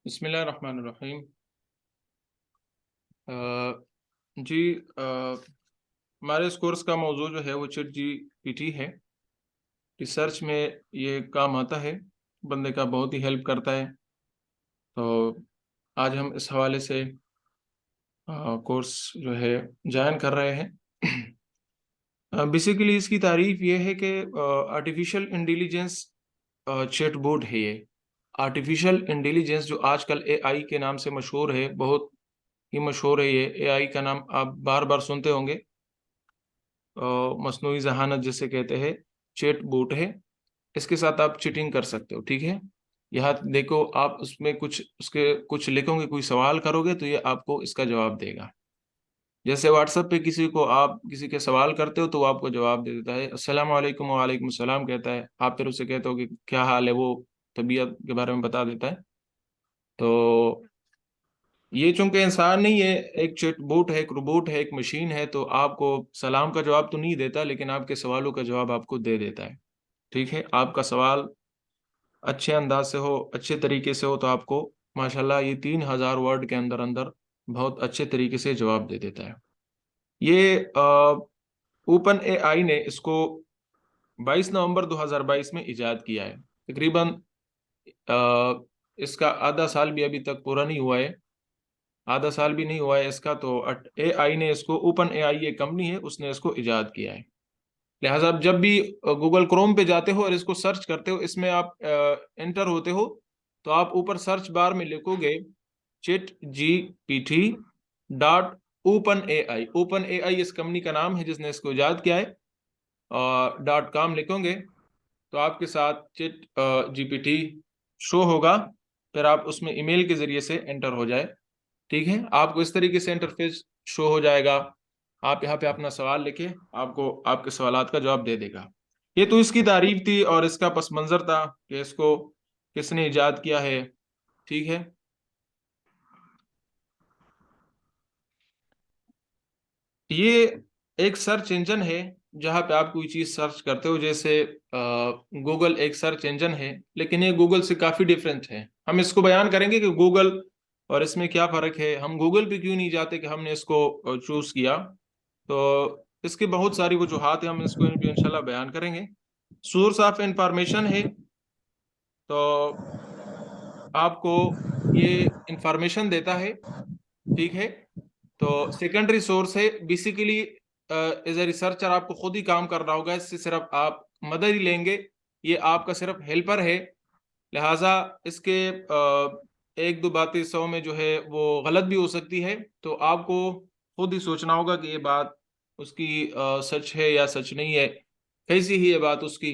बिस्मिल्लाहिर्रहमानिर्रहीम। अ, जी, हमारे इस कोर्स का मौजू जो है वो चैट जीपीटी है। रिसर्च में ये काम आता है, बंदे का बहुत ही हेल्प करता है। तो आज हम इस हवाले से कोर्स जो है ज्वाइन कर रहे हैं। बेसिकली इसकी तारीफ ये है कि आर्टिफिशियल इंटेलिजेंस चैट बोट है ये। आर्टिफिशियल इंटेलिजेंस जो आजकल एआई के नाम से मशहूर है, बहुत ही मशहूर है ये। एआई का नाम आप बार बार सुनते होंगे। मसनूई जहानत जिसे कहते हैं, चैट बोट है। इसके साथ आप चीटिंग कर सकते हो, ठीक है। यहाँ देखो, आप उसमें कुछ उसके कुछ लिखोगे, कोई सवाल करोगे तो ये आपको इसका जवाब देगा। जैसे व्हाट्सएप पे किसी को आप किसी के सवाल करते हो तो वो आपको जवाब दे देता है, अस्सलाम वालेकुम, वालेकुम सलाम कहता है। आप फिर उसे कहते हो कि क्या हाल है, वो तबीयत के बारे में बता देता है। तो ये चूंकि इंसान नहीं है, एक चैट बोट है, एक रोबोट है, एक मशीन है, तो आपको सलाम का जवाब तो नहीं देता, लेकिन आपके सवालों का जवाब आपको दे देता है। ठीक है, आपका सवाल अच्छे अंदाज से हो, अच्छे तरीके से हो, तो आपको माशाल्लाह ये 3,000 वर्ड के अंदर अंदर बहुत अच्छे तरीके से जवाब दे देता है। ये ओपन एआई ने इसको 22 नवंबर 2022 में इजाद किया है। तकरीबन इसका आधा साल भी अभी तक पूरा नहीं हुआ है। आधा साल भी नहीं हुआ है इसका, तो एआई ने इसको, ओपन एआई ये कंपनी है, उसने इसको इजाद किया है। लिहाजा आप जब भी गूगल क्रोम पे जाते हो और इसको सर्च करते हो, इसमें आप एंटर होते हो, तो आप ऊपर सर्च बार में लिखोगे chat G P T dot open A I इस कंपनी का नाम है जिसने इसको इजाद किया है, और डॉट कॉम लिखोगे तो आपके साथ चिट जीपीटी शो होगा। फिर आप उसमें ईमेल के जरिए से एंटर हो जाए। ठीक है, आपको इस तरीके से इंटरफेस शो हो जाएगा। आप यहाँ पे अपना सवाल लिखे, आपको आपके सवालात का जवाब दे देगा। ये तो इसकी तारीफ थी और इसका पस मंजर था कि इसको किसने इजाद किया है। ठीक है, ये एक सर्च इंजन है जहाँ पे आप कोई चीज सर्च करते हो। जैसे गूगल एक सर्च इंजन है, लेकिन ये गूगल से काफी डिफरेंट है। हम इसको बयान करेंगे कि गूगल और इसमें क्या फर्क है, हम गूगल पे क्यों नहीं जाते, कि हमने इसको चूज किया। तो इसकी बहुत सारी वजूहात है, हम इसको इंशाल्लाह बयान करेंगे। सोर्स ऑफ इंफॉर्मेशन है, तो आपको ये इंफॉर्मेशन देता है। ठीक है, तो सेकेंडरी सोर्स है। बेसिकली एज ए रिसर्चर आपको खुद ही काम करना होगा, इससे सिर्फ आप मदद ही लेंगे। ये आपका सिर्फ हेल्पर है। लिहाजा इसके एक दो बातें 100 में जो है वो गलत भी हो सकती है। तो आपको खुद ही सोचना होगा कि ये बात उसकी सच है या सच नहीं है, कैसी ही ये बात उसकी।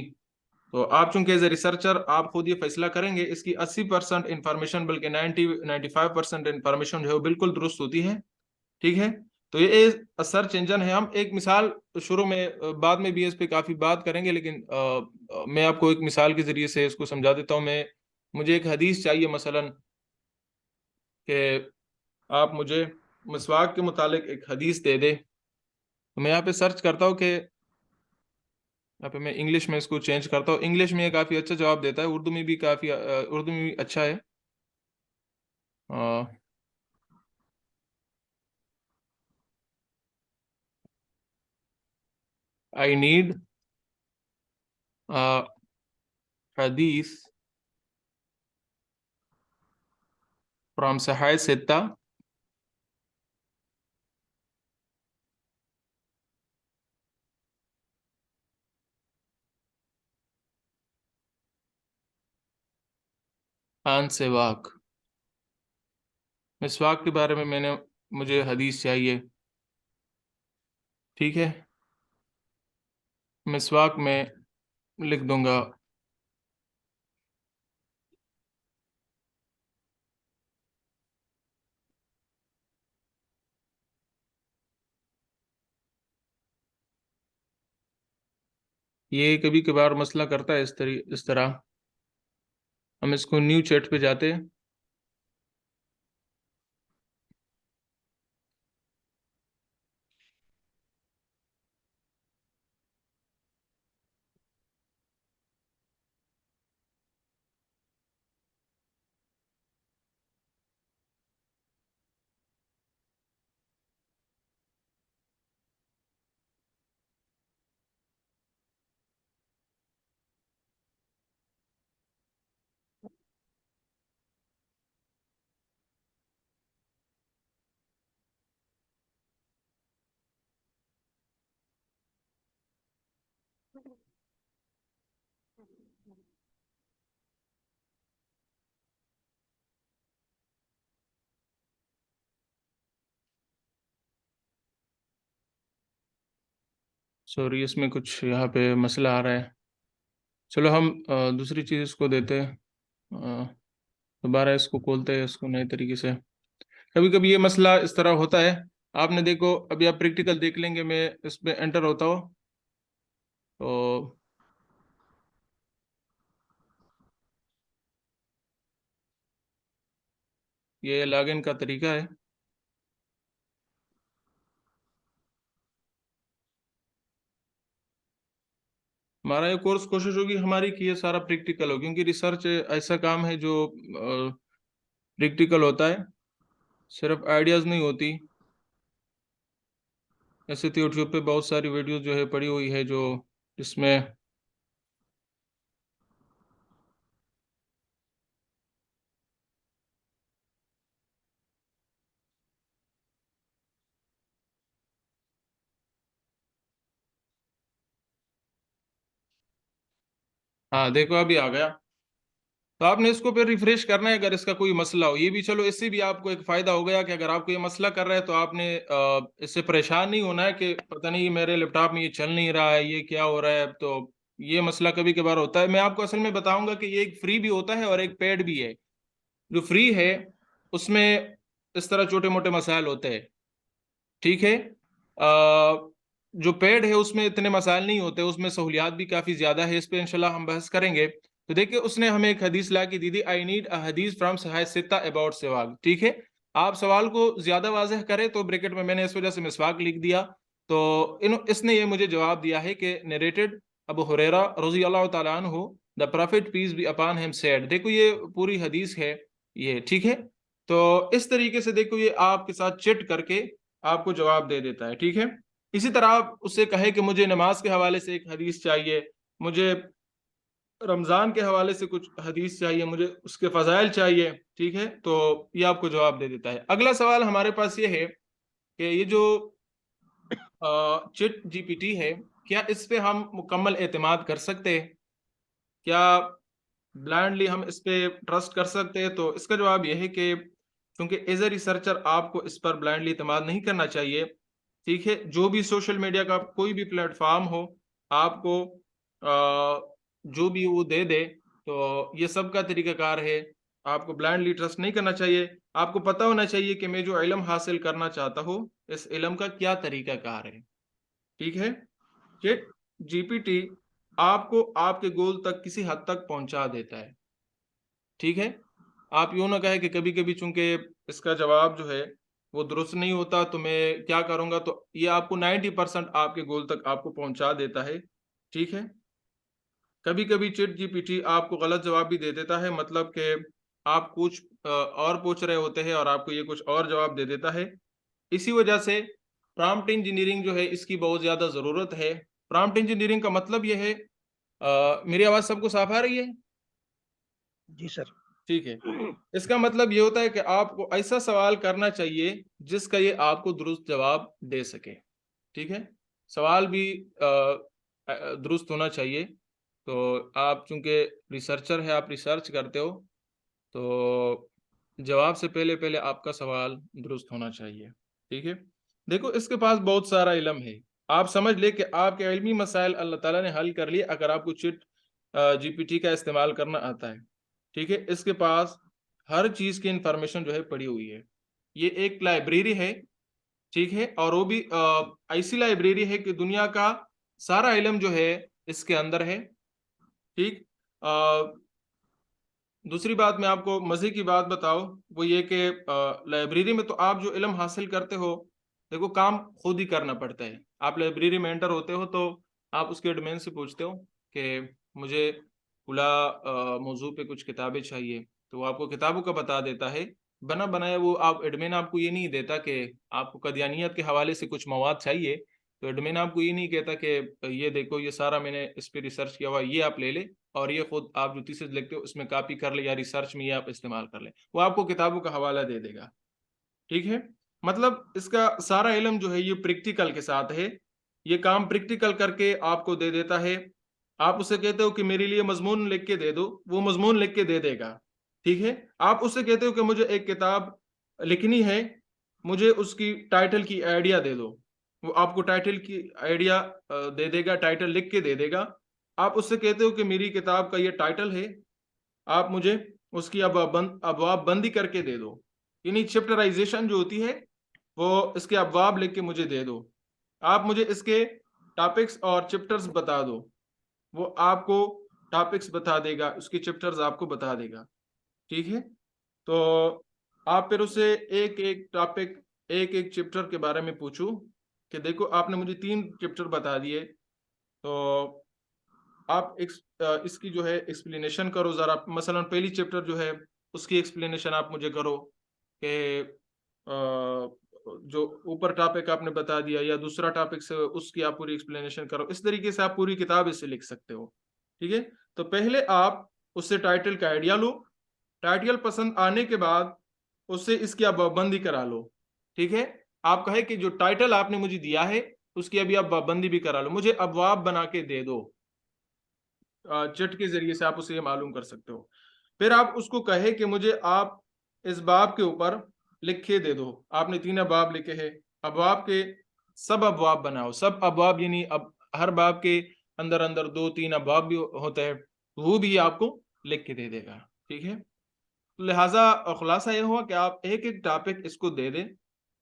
तो आप चूंकि एज ए रिसर्चर आप खुद ये फैसला करेंगे। इसकी 80% इंफॉर्मेशन, बल्कि 95% इंफॉर्मेशन जो है वो बिल्कुल दुरुस्त होती है। ठीक है, तो ये सर्च इंजन है। हम एक मिसाल शुरू में, बाद में भी इस पे काफी बात करेंगे, लेकिन मैं आपको एक मिसाल के जरिए से इसको समझा देता हूँ। मैं मुझे एक हदीस चाहिए, मसलन कि आप मुझे मिसवाक के मुतालिक एक हदीस दे दे। तो मैं यहाँ पे सर्च करता हूँ कि यहाँ पे मैं इंग्लिश में इसको चेंज करता हूँ। इंग्लिश में ये काफी अच्छा जवाब देता है, उर्दू में भी काफी उर्दू में भी अच्छा है। आई नीड हदीस फ्रॉम सहाय सित्ता आन सेवाक। मिसवाक के बारे में मुझे हदीस चाहिए। ठीक है, मिसवाक में लिख दूंगा, ये कभी कभार मसला करता है इस तरह। हम इसको न्यू चैट पे जाते हैं। सॉरी, इसमें कुछ यहाँ पे मसला आ रहा है। चलो हम दूसरी चीज़ इसको देते हैं। दोबारा इसको खोलते हैं इसको नए तरीके से। कभी कभी ये मसला इस तरह होता है। आपने देखो, अभी आप प्रैक्टिकल देख लेंगे, मैं इस पे एंटर होता हूँ तो ये लॉगिन का तरीका है। हमारा ये कोर्स कोशिश होगी हमारी कि ये सारा प्रैक्टिकल हो, क्योंकि रिसर्च ऐसा काम है जो प्रैक्टिकल होता है, सिर्फ आइडियाज नहीं होती। ऐसे तो यूट्यूब पे बहुत सारी वीडियो जो है पड़ी हुई है जो इसमें हाँ देखो अभी आ गया। तो आपने इसको फिर रिफ्रेश करना है अगर इसका कोई मसला हो। ये भी चलो, इससे भी आपको एक फायदा हो गया कि अगर आपको ये मसला कर रहा है तो आपने इससे परेशान नहीं होना है कि पता नहीं मेरे लैपटॉप में ये चल नहीं रहा है, ये क्या हो रहा है। तो ये मसला कभी कभार होता है। मैं आपको असल में बताऊंगा कि ये एक फ्री भी होता है और एक पेड भी है। जो फ्री है उसमें इस तरह छोटे मोटे मसाइल होते हैं, ठीक है। जो पेड है उसमें इतने मसाइल नहीं होते, उसमें सहूलियात भी काफ़ी ज़्यादा है। इस पे इंशाल्लाह हम बहस करेंगे। तो देखिए, उसने हमें एक हदीस ला के दी थी, आई नीड अ हदीस फ्रॉम सहाय सित्ता अबाउट सिवाक, ठीक है। आप सवाल को ज़्यादा वाजह करें तो ब्रैकेट में मैंने इस वजह से मिसवाक लिख दिया। तो इसने ये मुझे जवाब दिया है कि नरेटेड अबू हुरैरा रज़ी अल्लाह तआला अन्हु, the prophet peace be upon him said. देखो ये पूरी हदीस है ये, ठीक है। तो इस तरीके से देखो ये आपके साथ चिट करके आपको जवाब दे देता है, ठीक है। इसी तरह आप उससे कहे कि मुझे नमाज के हवाले से एक हदीस चाहिए, मुझे रमज़ान के हवाले से कुछ हदीस चाहिए, मुझे उसके फ़ज़ाइल चाहिए, ठीक है। तो ये आपको जवाब दे देता है। अगला सवाल हमारे पास ये है कि ये जो चिट जीपीटी है, क्या इस पे हम मुकम्मल एतमाद कर सकते हैं? क्या ब्लाइंडली हम इस पे ट्रस्ट कर सकते हैं? तो इसका जवाब यह है कि क्योंकि एज ए रिसर्चर आपको इस पर ब्लाइंडली इतमाद नहीं करना चाहिए, ठीक है। जो भी सोशल मीडिया का कोई भी प्लेटफॉर्म हो, आपको जो भी वो दे दे, तो ये सब का तरीकाकार है। आपको ब्लाइंडली ट्रस्ट नहीं करना चाहिए। आपको पता होना चाहिए कि मैं जो इल्म हासिल करना चाहता हूँ, इस इल्म का क्या तरीकाकार है, ठीक है। चैट जीपीटी आपको आपके गोल तक किसी हद तक पहुंचा देता है, ठीक है। आप यूँ ना कहें कि कभी-कभी चूँकि इसका जवाब जो है वो दुरुस्त नहीं होता तो मैं क्या करूँगा, तो ये आपको 90% आपके गोल तक आपको पहुँचा देता है, ठीक है। कभी-कभी चैट जीपीटी आपको गलत जवाब भी दे देता है, मतलब कि आप कुछ और पूछ रहे होते हैं और आपको ये कुछ और जवाब दे देता है। इसी वजह से प्रॉम्प्ट इंजीनियरिंग जो है इसकी बहुत ज़्यादा ज़रूरत है। प्रॉम्प्ट इंजीनियरिंग का मतलब ये है, मेरी आवाज़ सबको साफ आ रही है? जी सर। ठीक है। इसका मतलब ये होता है कि आपको ऐसा सवाल करना चाहिए जिसका ये आपको दुरुस्त जवाब दे सके, ठीक है। सवाल भी दुरुस्त होना चाहिए। तो आप चूंकि रिसर्चर है, आप रिसर्च करते हो, तो जवाब से पहले पहले आपका सवाल दुरुस्त होना चाहिए, ठीक है। देखो इसके पास बहुत सारा इल्म है। आप समझ ले कि आपके इल्मी मसाइल अल्लाह ताला ने हल कर लिए अगर आपको चिट जीपीटी का इस्तेमाल करना आता है, ठीक है। इसके पास हर चीज़ की इंफॉर्मेशन जो है पड़ी हुई है। ये एक लाइब्रेरी है, ठीक है। और वो भी ऐसी लाइब्रेरी है कि दुनिया का सारा इल्म जो है इसके अंदर है, ठीक। अ, दूसरी बात मैं आपको मज़े की बात बताऊँ, वो ये कि लाइब्रेरी में तो आप जो इल्म हासिल करते हो, देखो काम खुद ही करना पड़ता है। आप लाइब्रेरी में एंटर होते हो तो आप उसके एडमिन से पूछते हो कि मुझे फला मौजू पे कुछ किताबें चाहिए, तो वो आपको किताबों का बता देता है। बना बनाया वो आप एडमिन आपको ये नहीं देता कि आपको कदियानियत के हवाले से कुछ मवाद चाहिए, तो एडमिन आपको ये नहीं कहता कि ये देखो ये सारा मैंने इस पे रिसर्च किया हुआ है, ये आप ले ले और ये खुद आप जो थीसिस लिखते हो उसमें कॉपी कर ले या रिसर्च में ये आप इस्तेमाल कर ले। वो आपको किताबों का हवाला दे देगा, ठीक है। मतलब इसका सारा इल्म जो है ये प्रैक्टिकल के साथ है। ये काम प्रैक्टिकल करके आपको दे देता है। आप उससे कहते हो कि मेरे लिए मजमून लिख के दे दो, वो मजमून लिख के दे देगा, ठीक है। आप उससे कहते हो कि मुझे एक किताब लिखनी है, मुझे उसकी टाइटल की आइडिया दे दो, वो आपको टाइटल की आइडिया दे देगा, टाइटल लिख के दे देगा। आप उससे कहते हो कि मेरी किताब का ये टाइटल है, आप मुझे उसकी अबवाब बंदी करके दे दो, यानी चैप्टराइजेशन जो होती है वो इसके अबवाब लिख के मुझे दे दो। आप मुझे इसके टॉपिक्स और चैप्टर्स बता दो। वो आपको टॉपिक्स बता देगा, उसके चैप्टर्स आपको बता देगा। ठीक है, तो आप फिर उससे एक एक टॉपिक, एक एक चैप्टर के बारे में पूछो कि देखो आपने मुझे 3 चैप्टर बता दिए, तो आप इसकी जो है एक्सप्लेनेशन करो ज़रा। मसलन पहली चैप्टर जो है उसकी एक्सप्लेनेशन आप मुझे करो कि जो ऊपर टॉपिक आपने बता दिया या दूसरा टॉपिक से उसकी आप पूरी एक्सप्लेनेशन करो। इस तरीके से आप पूरी किताब इससे लिख सकते हो। ठीक है, तो पहले आप उससे टाइटल का आइडिया लो, टाइटल पसंद आने के बाद उससे इसकी आप बंदी करा लो। ठीक है, आप कहे कि जो टाइटल आपने मुझे दिया है उसकी अभी आप बंदी भी करा लो, मुझे अबवाब बना के दे दो। चट के जरिए से आप उसे ये मालूम कर सकते हो। फिर आप उसको कहे कि मुझे आप इस बाब के ऊपर लिख के दे दो। आपने 3 अबवाब लिखे हैं, अबवाब के सब अबवाब बनाओ। सब अबवाब यानी अब हर बाब के अंदर अंदर 2-3 अबवाब भी होते हैं, वो भी आपको लिख के दे देगा। ठीक है, तो लिहाजा खुलासा ये हुआ कि आप एक एक टॉपिक इसको दे दें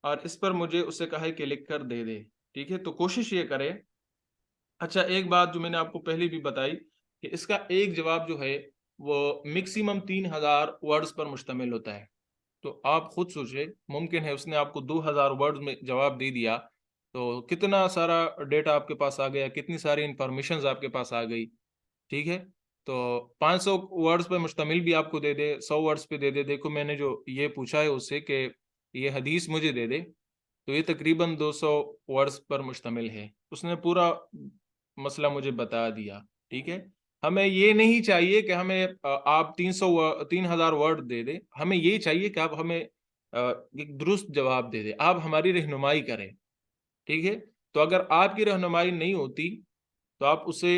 और इस पर मुझे उससे कहे कि लिख कर दे दे। ठीक है, तो कोशिश ये करें। अच्छा, एक बात जो मैंने आपको पहले भी बताई कि इसका एक जवाब जो है वो मैक्सिमम 3000 वर्ड्स पर मुश्तमिल होता है। तो आप खुद सोचें, मुमकिन है उसने आपको 2000 वर्ड्स में जवाब दे दिया, तो कितना सारा डेटा आपके पास आ गया, कितनी सारी इंफॉर्मेशन आपके पास आ गई। ठीक है, तो 500 वर्ड्स पे मुश्तमिल भी आपको दे दे, 100 वर्ड्स पे दे दे, देखो मैंने जो ये पूछा है उससे कि ये हदीस मुझे दे दे, तो ये तकरीबन 200 वर्ड्स पर मुश्तमिल है। उसने पूरा मसला मुझे बता दिया। ठीक है, हमें ये नहीं चाहिए कि हमें आप 3000 वर्ड दे दे, हमें ये चाहिए कि आप हमें एक दुरुस्त जवाब दे दे, आप हमारी रहनुमाई करें। ठीक है, तो अगर आपकी रहनुमाई नहीं होती तो आप उसे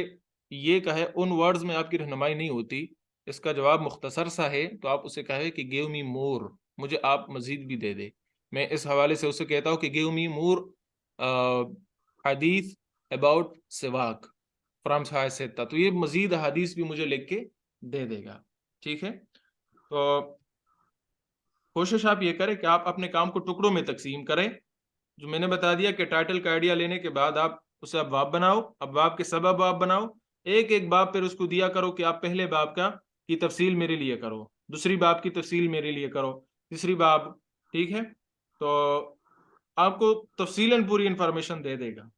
ये कहे, उन वर्ड्स में आपकी रहनुमाई नहीं होती, इसका जवाब मुख्तसर सा है, तो आप उसे कहे कि गिव मी मोर, मुझे आप मजीद भी दे दे। मैं इस हवाले से उसे कहता हूँ कि गिव मी मोर हदीस अबाउट सिवाक फ्रॉम साहित्ता, तो ये मजीद हदीस भी मुझे लिख के दे देगा। ठीक है, तो कोशिश आप ये करें कि आप अपने काम को टुकड़ों में तकसीम करें। जो मैंने बता दिया कि टाइटल का आइडिया लेने के बाद आप उसे अबवाब बनाओ, अबवाब के सब अबवाब बनाओ, एक एक बाब फिर उसको दिया करो कि आप पहले बाब का की तफसील मेरे लिए करो, दूसरी बाब की तफसील मेरे लिए करो, तीसरी बाब। ठीक है, तो आपको तफसीलन पूरी इंफॉर्मेशन दे देगा।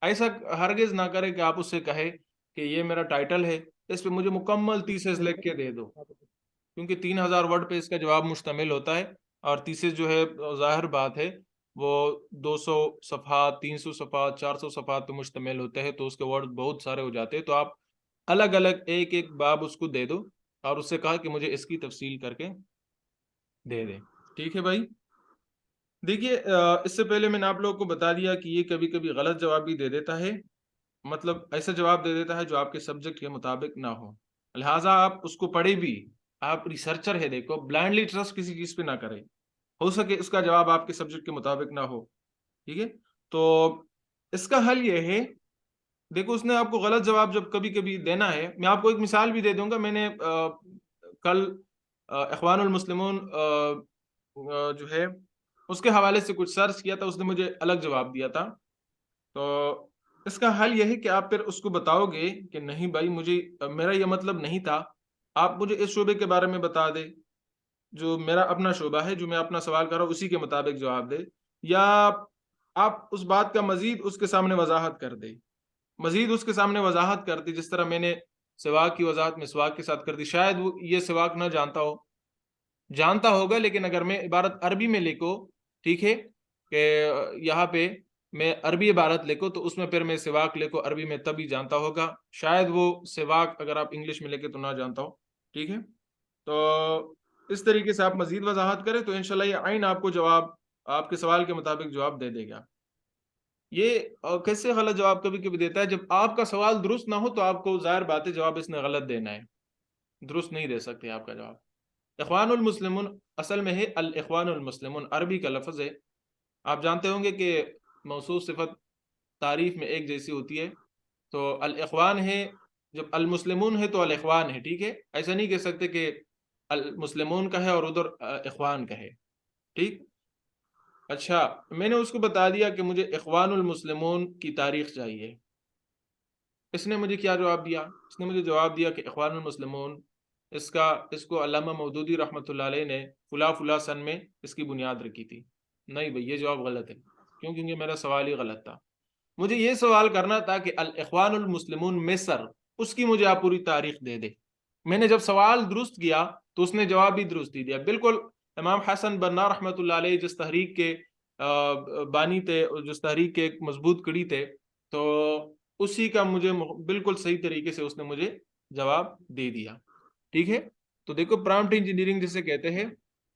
ऐसा हरगिज ना करे कि आप उससे कहे कि ये मेरा टाइटल है, इस पे मुझे मुकम्मल थीसिस लिख के दे दो, क्योंकि 3000 वर्ड पे इसका जवाब मुश्तमिल होता है। और थीसिस जो है जाहिर बात है वो 200 सफ़हात, 300 सफ़हात, 400 सफ़हात पे मुश्तमिल होते हैं, तो उसके वर्ड बहुत सारे हो जाते हैं। तो आप अलग अलग एक एक बाब उसको दे दो और उससे कहा कि मुझे इसकी तफसील करके दे दे। ठीक है भाई, देखिए इससे पहले मैंने आप लोगों को बता दिया कि ये कभी कभी गलत जवाब भी दे देता है, मतलब ऐसा जवाब दे देता है जो आपके सब्जेक्ट के मुताबिक ना हो। लिहाजा आप उसको पढ़े भी, आप रिसर्चर है, देखो ब्लाइंडली ट्रस्ट किसी चीज पे ना करें, हो सके इसका जवाब आपके सब्जेक्ट के मुताबिक ना हो। ठीक है, तो इसका हल ये है, देखो उसने आपको गलत जवाब जब कभी कभी देना है, मैं आपको एक मिसाल भी दे दूंगा। मैंने कल इखवानुल मुस्लिमून जो है उसके हवाले से कुछ सर्च किया था, उसने मुझे अलग जवाब दिया था। तो इसका हल यह है कि आप फिर उसको बताओगे कि नहीं भाई, मुझे मेरा यह मतलब नहीं था, आप मुझे इस शोबे के बारे में बता दे, जो मेरा अपना शोबा है, जो मैं अपना सवाल कर रहा हूँ उसी के मुताबिक जवाब दे। या आप उस बात का मजीद उसके सामने वजाहत कर दे, मजीद उसके सामने वजाहत कर दी, जिस तरह मैंने सिवाक की वजाहत मिसवाक के साथ कर दी। शायद वो ये सिवाक ना जानता हो, जानता होगा, लेकिन अगर मैं इबारत अरबी में लिखो, ठीक है, कि यहाँ पे मैं अरबी इबारत लिखो तो उसमें फिर मैं सिवाक लिखो अरबी में, तभी जानता होगा। शायद वो सिवाक अगर आप इंग्लिश में लिखे तो ना जानता हो। ठीक है, तो इस तरीके से आप मजीद वजाहत करें तो इंशाल्लाह ये आइन आपको जवाब, आपके सवाल के मुताबिक जवाब दे देगा। ये कैसे गलत जवाब कभी कभी देता है, जब आपका सवाल दुरुस्त ना हो तो आपको जाहिर बात है जवाब इसने गलत देना है, दुरुस्त नहीं दे सकते आपका जवाब। इखवानुल मुस्लिमून असल में है अल इखवानुल मुस्लिमून, अरबी का लफ्ज़ है। आप जानते होंगे कि मौसूफ सिफत तारीफ में एक जैसी होती है। तो अल इखवान है, जब अल मुस्लिमून है तो अल इखवान है, ठीक है। ऐसा नहीं कह सकते कि अल मुस्लिमून का है और उधर इखवान का है, ठीक। अच्छा, मैंने उसको बता दिया कि मुझे इखवानुल मुस्लिमून की तारीख चाहिए। इसने मुझे क्या जवाब दिया? इसने मुझे जवाब दिया कि इखवानुल मुस्लिमून, इसको अल्लामा मौदूदी रहमतुल्लाह अलैह ने फुला फुला सन में इसकी बुनियाद रखी थी। नहीं भाई, ये जवाब गलत है। क्यों? क्योंकि मेरा सवाल ही गलत था। मुझे ये सवाल करना था कि अल इखवानुल मुस्लिमून मिस्र, उसकी मुझे आप पूरी तारीख दे दे। मैंने जब सवाल दुरुस्त किया तो उसने जवाब भी दुरुस्त ही दिया, बिल्कुल। इमाम हसन बन्ना रहमतुल्लाह अलैह जिस तहरीक के बानी थे, जिस तहरीक के एक मजबूत कड़ी थे, तो उसी का मुझे बिल्कुल सही तरीके से उसने मुझे जवाब दे दिया, ठीक है। तो देखो, प्रॉम्प्ट इंजीनियरिंग जिसे कहते हैं,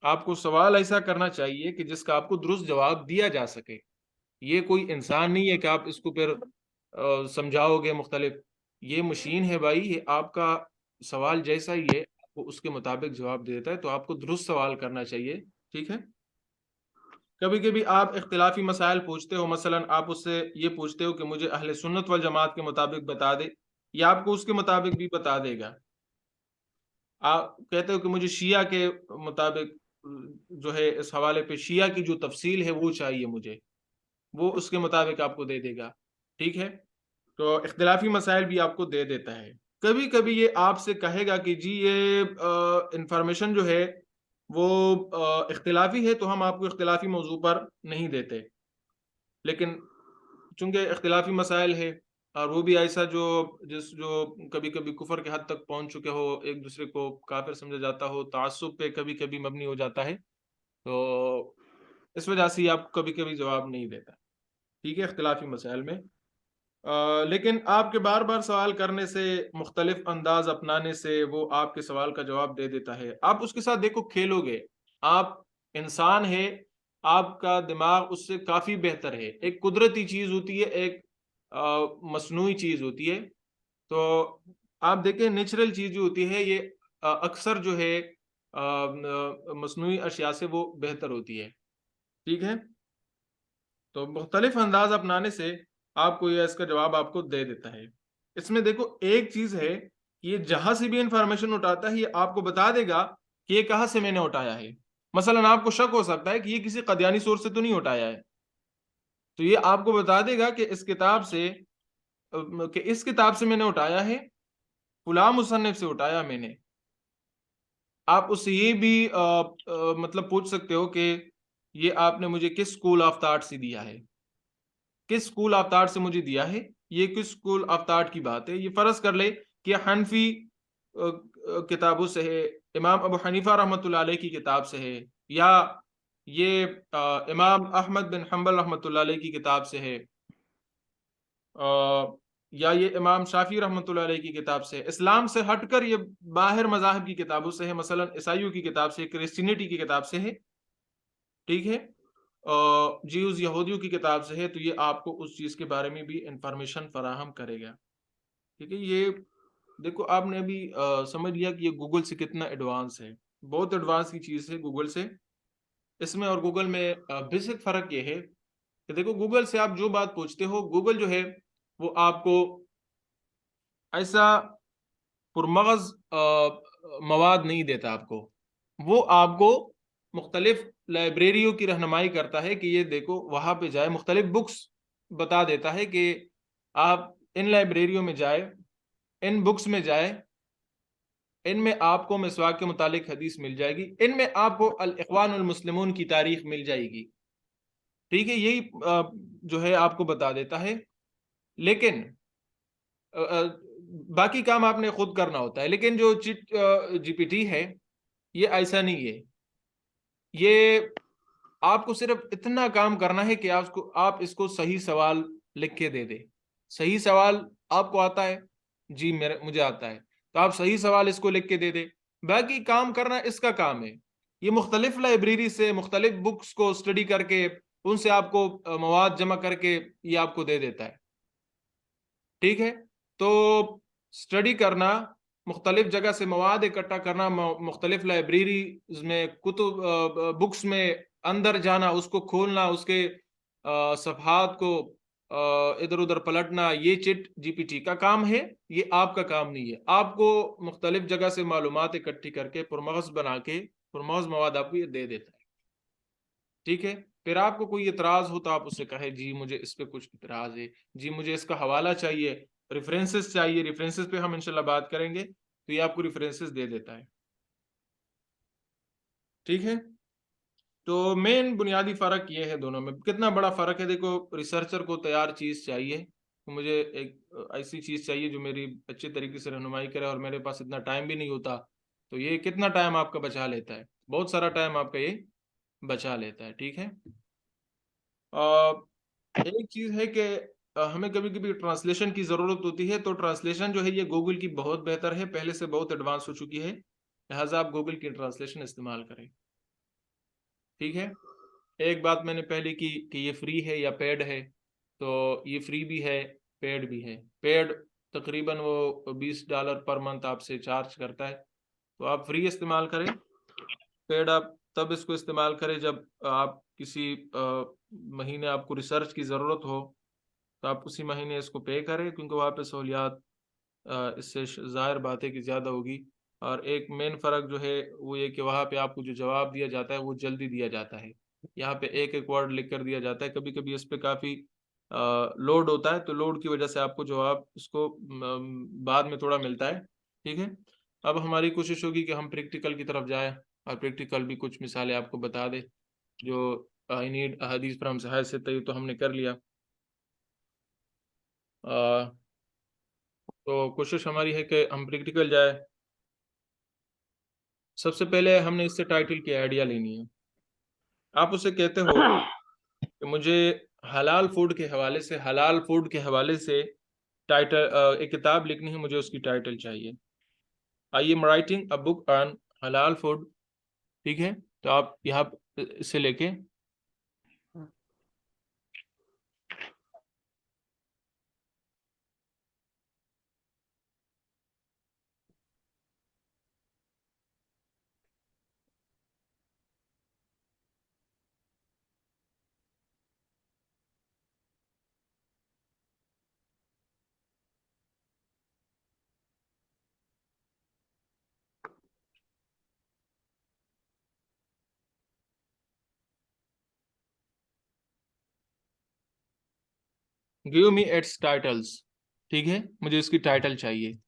आपको सवाल ऐसा करना चाहिए कि जिसका आपको दुरुस्त जवाब दिया जा सके। ये कोई इंसान नहीं है कि आप इसको फिर समझाओगे मुख्तलिफ। ये मशीन है भाई, ये आपका सवाल जैसा ही है, आपको उसके मुताबिक जवाब दे देता है। तो आपको दुरुस्त सवाल करना चाहिए, ठीक है। कभी कभी आप इख्तिलाफी मसाइल पूछते हो, मसलन आप उससे ये पूछते हो कि मुझे अहले सुन्नत वल जमात के मुताबिक बता दे, या आपको उसके मुताबिक भी बता देगा। आप कहते हो कि मुझे शिया के मुताबिक जो है, इस हवाले पे शिया की जो तफसील है वो चाहिए मुझे, वो उसके मुताबिक आपको दे देगा, ठीक है। तो इख्तिलाफी मसाइल भी आपको दे देता है। कभी कभी ये आपसे कहेगा कि जी ये इंफॉर्मेशन जो है वो इख्तिलाफी है, तो हम आपको इख्तिलाफी मौजू पर नहीं देते। लेकिन चूंकि इख्तिलाफी मसाइल है, और वो भी ऐसा जो कभी कभी कुफर के हद तक पहुंच चुके हो, एक दूसरे को काफिर समझा जाता हो, तासुब पे कभी कभी मबनी हो जाता है, तो इस वजह से आपको कभी कभी जवाब नहीं देता, ठीक है, इख्तिलाफी मसाइल में। लेकिन आपके बार बार सवाल करने से, मुख्तलिफ अंदाज अपनाने से वो आपके सवाल का जवाब दे देता है। आप उसके साथ देखो खेलोगे, आप इंसान है, आपका दिमाग उससे काफी बेहतर है। एक कुदरती चीज होती है, एक मसनूई चीज होती है। तो आप देखें, नेचुरल चीज जो होती है ये अक्सर जो है मसनूई अशिया से वो बेहतर होती है, ठीक है। तो मुख्तलिफ अंदाज अपनाने से आपको ये इसका जवाब आपको दे देता है। इसमें देखो एक चीज है, ये जहां से भी इंफॉर्मेशन उठाता है ये आपको बता देगा कि ये कहाँ से मैंने उठाया है। मसलन आपको शक हो सकता है कि ये किसी कदियानी सोर्स से तो नहीं उठाया है, तो ये आपको बता देगा कि इस किताब से मैंने उठाया है, फुला मुसन्निफ से उठाया मैंने। आप उससे ये भी मतलब पूछ सकते हो कि ये आपने मुझे किस स्कूल ऑफ थॉट से दिया है, किस स्कूल ऑफ थॉट से मुझे दिया है, ये किस स्कूल ऑफ थॉट की बात है। ये फर्ज कर ले कि हनफी किताबों से है, इमाम अबू हनीफा रहमतुल्लाह अलैह की किताब से है, या ये इमाम अहमद बिन हम्बल रहमतुल्लाह अलैह की किताब से है, या ये इमाम शाफी रहमतुल्लाह अलैह की किताब से है। इस्लाम से हटकर ये बाहर मज़ाहिब की किताबों से है, मसलन ईसाइयों की किताब से, क्रिश्चियनिटी की किताब से है, ठीक है। ज्यूज यहूदियों की किताब से है, तो ये आपको उस चीज़ के बारे में भी इंफॉर्मेशन फराहम करेगा, ठीक है। ये देखो, आपने अभी समझ लिया कि ये गूगल से कितना एडवांस है। बहुत एडवांस की चीज़ है गूगल से। इसमें और गूगल में बेसिक फ़र्क ये है कि देखो, गूगल से आप जो बात पूछते हो, गूगल जो है वो आपको ऐसा पुरमगज मवाद नहीं देता आपको। वो आपको मुख्तलिफ लाइब्रेरियों की रहनुमाई करता है कि ये देखो वहाँ पे जाए, मुख्तलिफ बुक्स बता देता है कि आप इन लाइब्रेरियों में जाए, इन बुक्स में जाए, इनमें आपको मिसवाक के मुतालिक हदीस मिल जाएगी, इनमें आपको अल इख्वान अल मुस्लिमून की तारीख मिल जाएगी, ठीक है। यही जो है आपको बता देता है। लेकिन बाकी काम आपने खुद करना होता है। लेकिन जो चिट जीपीटी है, ये ऐसा नहीं है। ये आपको सिर्फ इतना काम करना है कि आप इसको सही सवाल लिख के दे दे। सही सवाल आपको आता है? जी, मुझे आता है। तो आप सही सवाल इसको लिख के दे दे, बाकी काम करना इसका काम है। ये मुख्तलिफ लाइब्रेरी से मुख्तलिफ बुक्स को स्टडी करके उनसे आपको मवाद जमा करके ये आपको दे देता है, ठीक है। तो स्टडी करना, मुख्तलिफ जगह से मवाद इकट्ठा करना, मुख्तलिफ लाइब्रेरीज में कुतुब बुक्स में अंदर जाना, उसको खोलना, उसके सफ़हात को इधर उधर पलटना, ये चैट जीपीटी का काम है, ये आपका काम नहीं है। आपको मुख्तलिफ जगह से मालूमात इकट्ठी करके पुरमगज बना के पुरमगज मवाद आपको ये दे देता है। ठीक है, फिर आपको कोई इतराज हो तो आप उससे कहे जी मुझे इस पे कुछ इतराज है, जी मुझे इसका हवाला चाहिए, रेफरेंसेस चाहिए, रेफरेंसेस पे हम इंशाल्लाह बात करेंगे, तो ये आपको रेफरेंसेस दे देता है। ठीक है, तो मेन बुनियादी फ़र्क ये है दोनों में। कितना बड़ा फ़र्क है, देखो रिसर्चर को तैयार चीज़ चाहिए, तो मुझे एक ऐसी चीज़ चाहिए जो मेरी अच्छे तरीके से रहनुमाई करे, और मेरे पास इतना टाइम भी नहीं होता, तो ये कितना टाइम आपका बचा लेता है, बहुत सारा टाइम आपका ये बचा लेता है। ठीक है, एक चीज़ है कि हमें कभी कभी ट्रांसलेशन की ज़रूरत होती है, तो ट्रांसलेशन जो है ये गूगल की बहुत बेहतर है, पहले से बहुत एडवांस हो चुकी है, लिहाजा आप गूगल की ट्रांसलेशन इस्तेमाल करें। ठीक है, एक बात मैंने पहले की कि ये फ्री है या पेड है, तो ये फ्री भी है, पेड भी है। पेड तकरीबन वो $20 पर मंथ आपसे चार्ज करता है, तो आप फ्री इस्तेमाल करें। पेड आप तब इसको इस्तेमाल करें जब आप किसी महीने आपको रिसर्च की ज़रूरत हो, तो आप उसी महीने इसको पे करें, क्योंकि वहाँ पे सहूलियात इससे ज़ाहिर बात है कि ज़्यादा होगी। और एक मेन फ़र्क जो है वो ये कि वहाँ पे आपको जो जवाब दिया जाता है वो जल्दी दिया जाता है। यहाँ पे एक एक वर्ड लिख कर दिया जाता है, कभी कभी इस पे काफ़ी लोड होता है, तो लोड की वजह से आपको जवाब उसको बाद में थोड़ा मिलता है। ठीक है, अब हमारी कोशिश होगी कि हम प्रैक्टिकल की तरफ जाएं, और प्रैक्टिकल भी कुछ मिसालें आपको बता दें। जो आई नीड हदीस फ्रॉम सहाय से तय तो हमने कर लिया। अ, तो कोशिश हमारी है कि हम प्रैक्टिकल जाए। सबसे पहले हमने इससे टाइटल की आइडिया लेनी है। आप उसे कहते हो कि मुझे हलाल फूड के हवाले से टाइटल एक किताब लिखनी है, मुझे उसकी टाइटल चाहिए। I am writing a book on हलाल फूड। ठीक है, तो आप यहाँ से लेके गिव मी इट्स टाइटल्स। ठीक है, मुझे इसकी टाइटल चाहिए।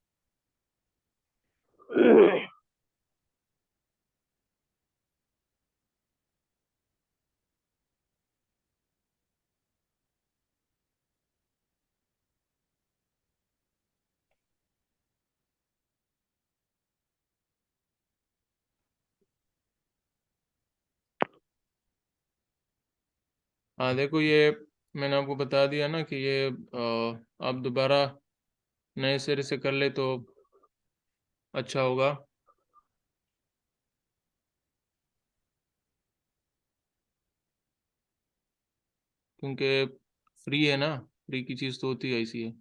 हाँ देखो, ये मैंने आपको बता दिया ना कि ये आप दोबारा नए सिरे से कर ले तो अच्छा होगा, क्योंकि फ्री है ना, फ्री की चीज़ तो होती है ऐसी है।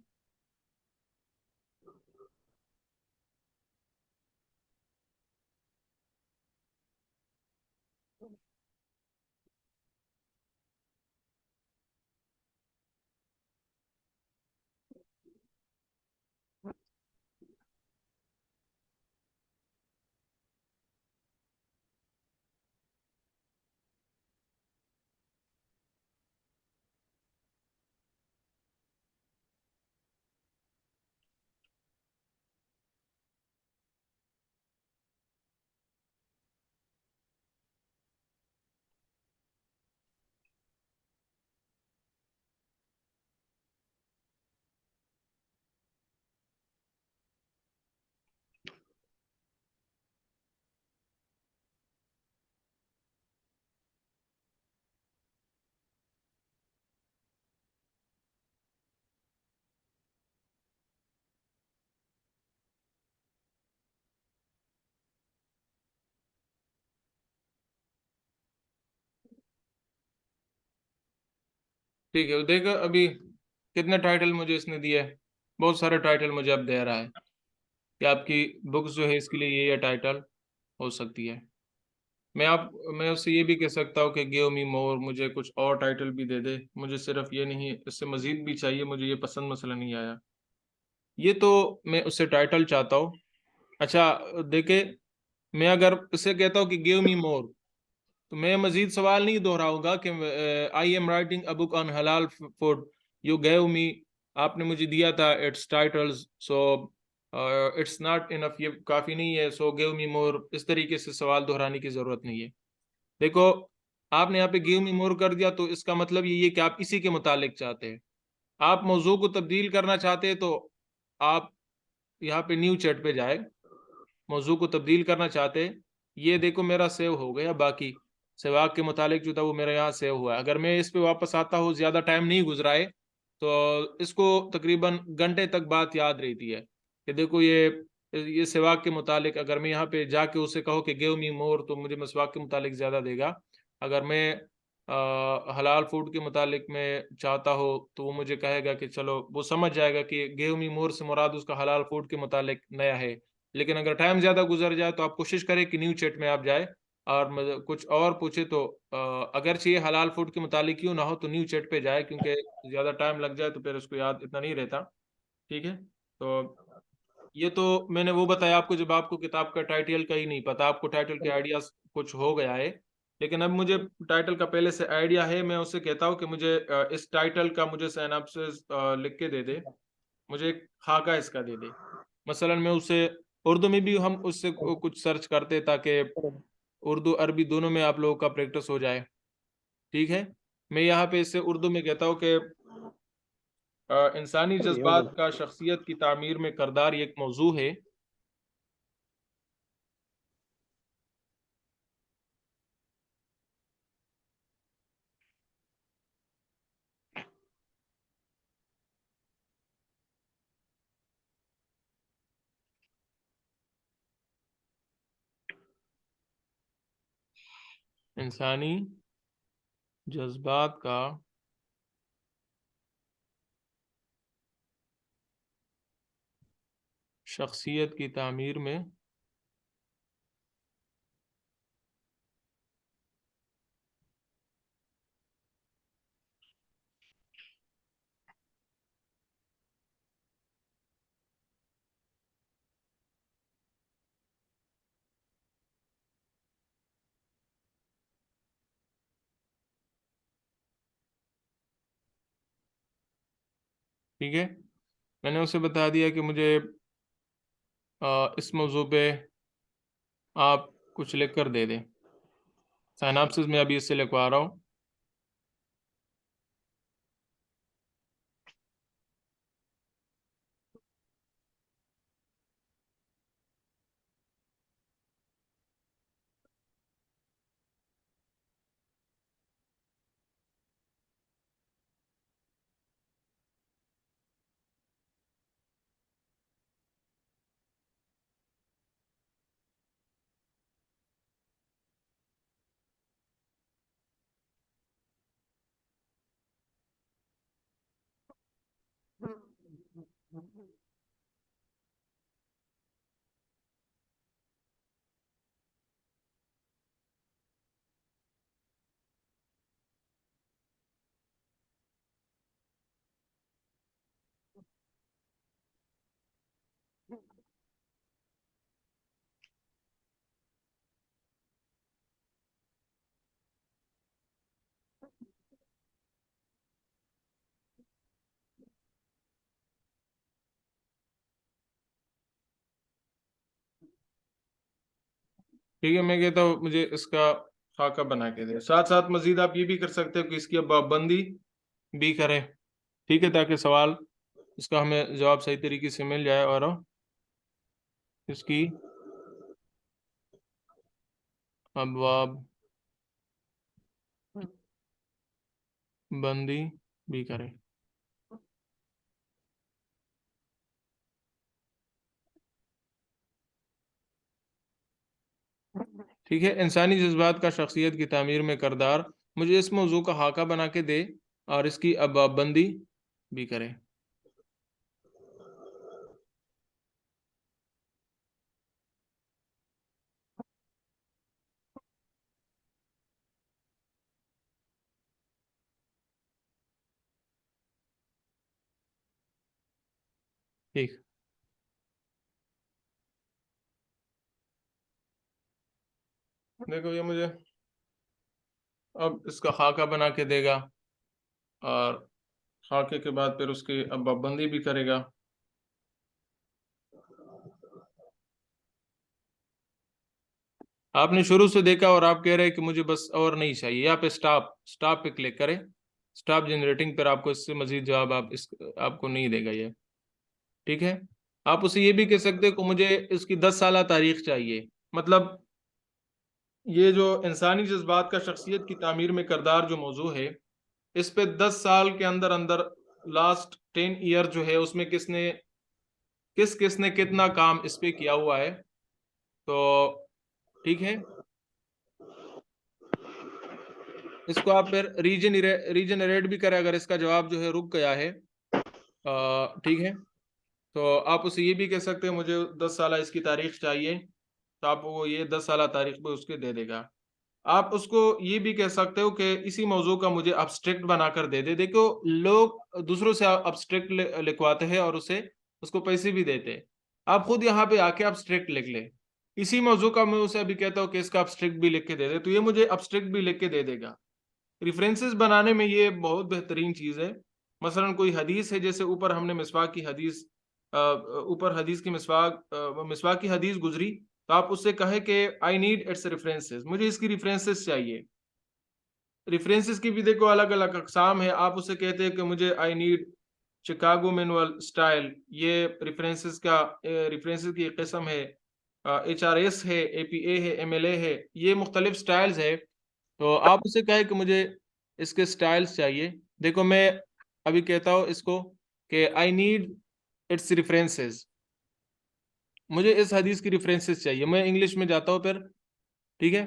ठीक है, देखो अभी कितने टाइटल मुझे इसने दिए है। बहुत सारे टाइटल मुझे अब दे रहा है कि आपकी बुक्स जो है इसके लिए ये टाइटल हो सकती है। मैं उससे ये भी कह सकता हूँ कि गिव मी मोर, मुझे कुछ और टाइटल भी दे दे, मुझे सिर्फ ये नहीं, इससे मजीद भी चाहिए, मुझे ये पसंद मसला नहीं आया। ये तो मैं उससे टाइटल चाहता हूँ। अच्छा, देखे, मैं अगर इससे कहता हूँ कि गिव मी मोर, तो मैं मजीद सवाल नहीं दोहराऊंगा कि I am writing a book on हलाल फूड, यू गेव मी, आपने मुझे दिया था it's titles, so it's not enough, ये काफ़ी नहीं है, सो गिव मी मोर, इस तरीके से सवाल दोहराने की ज़रूरत नहीं है। देखो, आपने यहाँ पे गिव मी मोर कर दिया तो इसका मतलब ये है कि आप इसी के मुतालिक चाहते हैं। आप मौजू को तब्दील करना चाहते हैं तो आप यहाँ पे न्यू चैट पे जाए, मौजू को तब्दील करना चाहते हैं, ये देखो मेरा सेव हो गया, बाकी सहवाग के मुतालिक जो था वो मेरा यहाँ सेव हुआ है। अगर मैं इस पे वापस आता हूँ, ज़्यादा टाइम नहीं गुजरा है, तो इसको तकरीबन घंटे तक बात याद रहती है कि देखो ये सहवाग के मुतालिक, अगर मैं यहाँ पे जाके उसे कहो कि गिव मी मोर, तो मुझे मसवाक के मुतालिक ज़्यादा देगा। अगर मैं हलाल फूड के मुतालिक मैं चाहता हो, तो वो मुझे कहेगा कि चलो, वो समझ जाएगा कि गिव मी मोर से मुराद उसका हलाल फूड के मुतालिक नया है। लेकिन अगर टाइम ज़्यादा गुजर जाए तो आप कोशिश करें कि न्यू चैट में आप जाए और कुछ और पूछे तो अगरचे ये हलाल फूड के मुतालिक क्यों ना हो, तो न्यू चैट पे जाए, क्योंकि ज़्यादा टाइम लग जाए तो फिर उसको याद इतना नहीं रहता। ठीक है, तो ये तो मैंने वो बताया आपको जब आपको किताब का टाइटल का ही नहीं पता, आपको टाइटल के आइडियाज कुछ हो गया है। लेकिन अब मुझे टाइटल का पहले से आइडिया है, मैं उससे कहता हूँ कि मुझे इस टाइटल का मुझे सिनॉप्सिस लिख के दे दे, मुझे एक खाका इसका दे दे। मसलन मैं उसे उर्दू में भी हम उससे कुछ सर्च करते ताकि उर्दू अरबी दोनों में आप लोगों का प्रैक्टिस हो जाए। ठीक है, मैं यहाँ पे इससे उर्दू में कहता हूँ कि इंसानी जज्बात का शख्सियत की तामीर में करदार ये एक मौजू है। इंसानी जज्बात का शख्सियत की तामीर में ठीक है, मैंने उसे बता दिया कि मुझे इस मौजू पे आप कुछ लिख कर दे दें। साइनाप्सिस में अभी इससे लिखवा रहा हूँ। ठीक है, मैं कहता हूँ मुझे इसका खाका बना के दे, साथ साथ मजीद आप ये भी कर सकते हो कि इसकी अब पाबंदी भी करें। ठीक है, ताकि सवाल इसका हमें जवाब सही तरीके से मिल जाए, और इसकी अबवाब बंदी भी करें। ठीक है, इंसानी जज्बात का शख्सियत की तामीर में करदार, मुझे इस मौजू का खाका बना के दे और इसकी अबवाब बंदी भी करे। ठीक। देखो ये मुझे अब इसका खाका बना के देगा, और खाके के बाद फिर उसकी अब बंदी भी करेगा। आपने शुरू से देखा और आप कह रहे हैं कि मुझे बस और नहीं चाहिए, यहाँ पे स्टॉप स्टॉप पे क्लिक करें। स्टॉप जनरेटिंग पर आपको इससे मजीद जवाब आपको नहीं देगा ये। ठीक है। आप उसे ये भी कह सकते हो कि मुझे इसकी 10 साल तारीख चाहिए। मतलब ये जो इंसानी जज्बात का शख्सियत की तामीर में किरदार जो मौजू है, इस पे 10 साल के अंदर अंदर लास्ट 10 ईयर जो है उसमें किसने कितना काम इस पे किया हुआ है। तो ठीक है, इसको आप फिर रीजनरेट भी करें अगर इसका जवाब जो है रुक गया है। ठीक है। तो आप उसे ये भी कह सकते हैं मुझे 10 साल इसकी तारीख चाहिए, तो आप वो ये 10 साल तारीख पे उसके दे देगा। आप उसको ये भी कह सकते हो कि इसी मौजू का मुझे अब्स्ट्रैक्ट बनाकर दे दे। देखो, लोग दूसरों से अब्स्ट्रैक्ट लिखवाते हैं और उसे उसको पैसे भी देते हैं। आप खुद यहाँ पे आके अब्स्ट्रैक्ट लिख ले। इसी मौजू का मैं उसे अभी कहता हूँ कि इसका अब्स्ट्रैक्ट भी लिख के दे दे, तो ये मुझे अब्स्ट्रैक्ट भी लिख के दे देगा। रेफरेंसेस बनाने में ये बहुत बेहतरीन चीज़ है। मसलन कोई हदीस है, जैसे ऊपर हमने मिसवाक की हदीस ऊपर हदीस की मिसवाक की हदीस गुजरी, तो आप उससे कहे कि आई नीड इट्स रेफरेंसेस, मुझे इसकी रेफरेंसेस चाहिए। रेफरेंसेस की भी देखो अलग अलग अकसाम है। आप उससे कहते हैं कि मुझे I need Chicago manual style, ये रेफरेंसेस की एक किस्म है। HRS है, APA है, MLA है, ये मुख्तलिफ स्टाइल्स है। तो आप उसे कहे कि मुझे इसके स्टाइल्स चाहिए। देखो मैं अभी कहता हूँ इसको कि आई नीड इट्स रेफरेंसेस, मुझे इस हदीस की रेफरेंसेस चाहिए। मैं इंग्लिश में जाता हूँ फिर। ठीक है।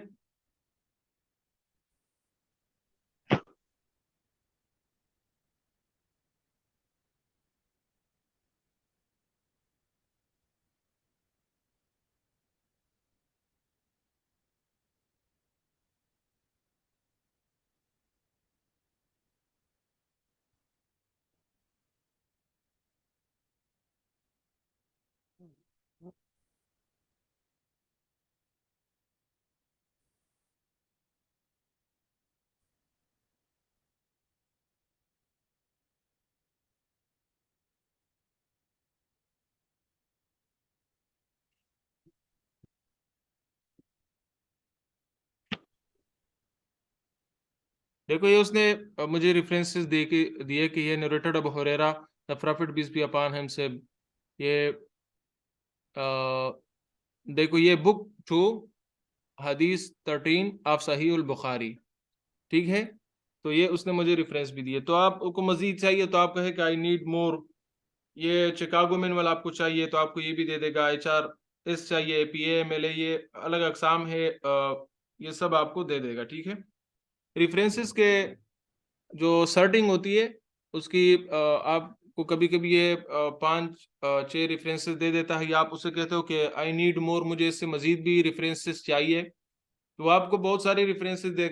देखो ये उसने मुझे रेफरेंसेस दे के दिए कि ये narrated Abu Hurairah, the prophet peace be upon him said, ये देखो ये बुक 2 हदीस 13 ऑफ सही उल बुखारी। ठीक है। तो ये उसने मुझे रेफरेंस भी दिए। तो आपको मजीद चाहिए तो आप कहे कि आई नीड मोर, ये चिकागो मैनुअल आपको चाहिए तो आपको ये भी दे देगा। HRS चाहिए, APA MLA, ये अलग अकसाम है, ये सब आपको दे देगा। ठीक है। रेफरेंसेस के जो सर्टिंग होती है उसकी आपको कभी कभी ये 5 6 रेफरेंसेस दे देता है, या आप उसे कहते हो कि आई नीड मोर, मुझे इससे मजीद भी रेफरेंसेस चाहिए, तो आपको बहुत सारे रेफरेंसेस देगा।